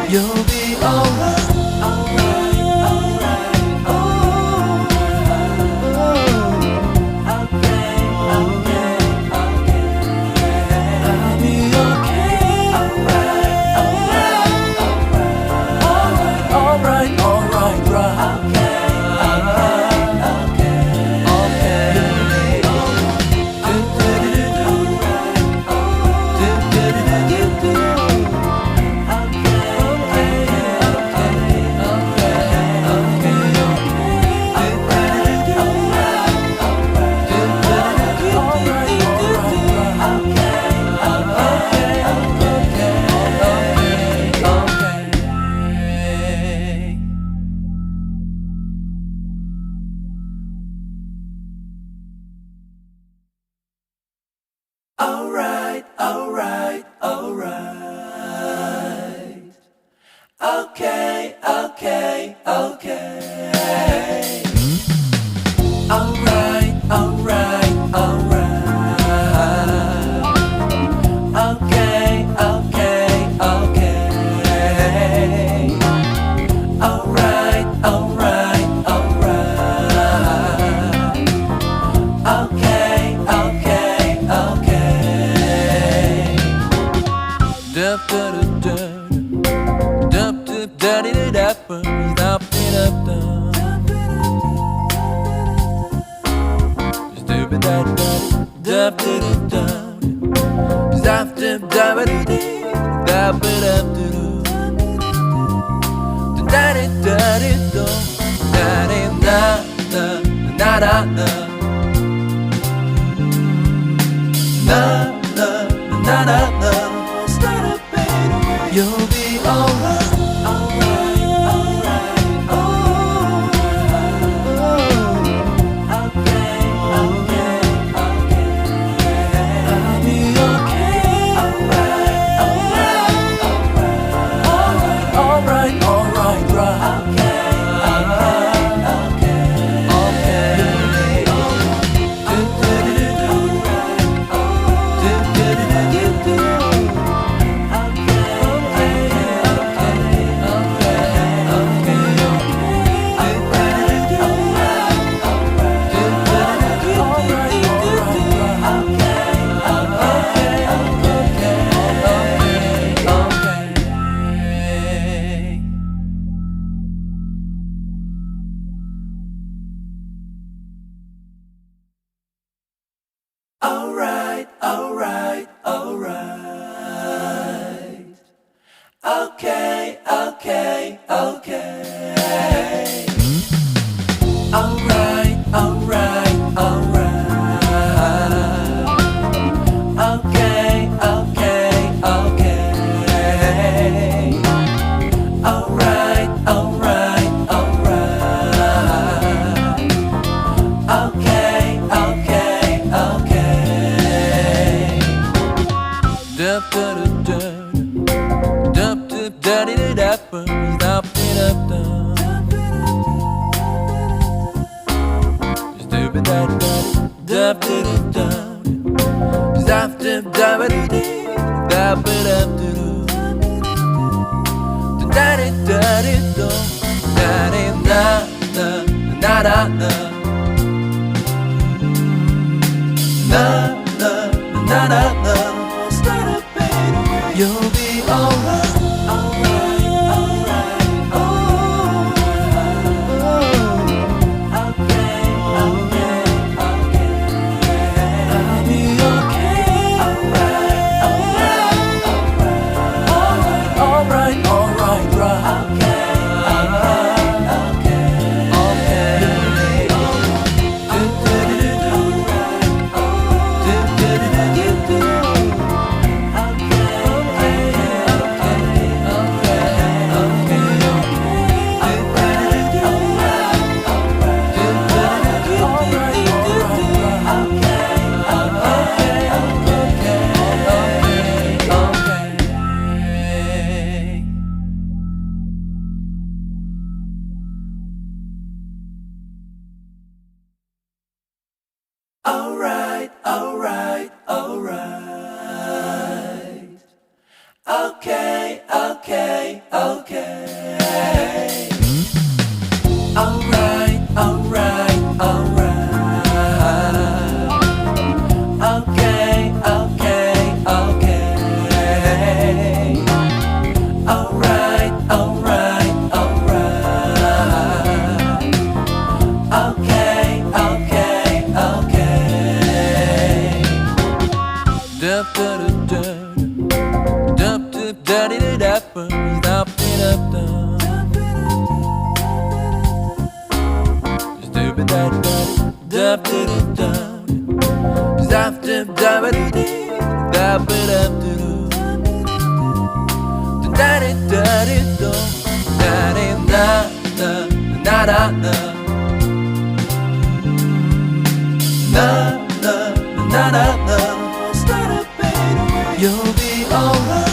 You'll be alright, alright, alright, okay, okay, okay, I'll be okay, alright, alright, alright, alright, right, alright, alright, alright, okay, okay, okay, alright, alright, alright, okay, okay, okay, alright, alright, alright, okay, okay, okay. Dup dup dup dup dup daddy dup dup dup stupid daddy dup dup dup dup dup daddy dup dup daddy daddy dup daddy da da da da da da da da da. You'll be alright, alright, alright, okay, okay, okay, I'll be okay, alright, alright, alright, alright, right, alright, alright, alright, okay, okay, okay, alright, alright, alright, okay, okay, okay, alright, alright, alright, okay, okay, okay. Dup dup dup dup dup daddy dup dup dup stupid daddy dup dup dup dup dup daddy dup dup daddy daddy dup daddy da da da da da da da da da. You'll be alright, alright, alright, okay, okay, okay, I'll be okay, alright, alright, alright, right, okay, okay, okay. You'll be alright.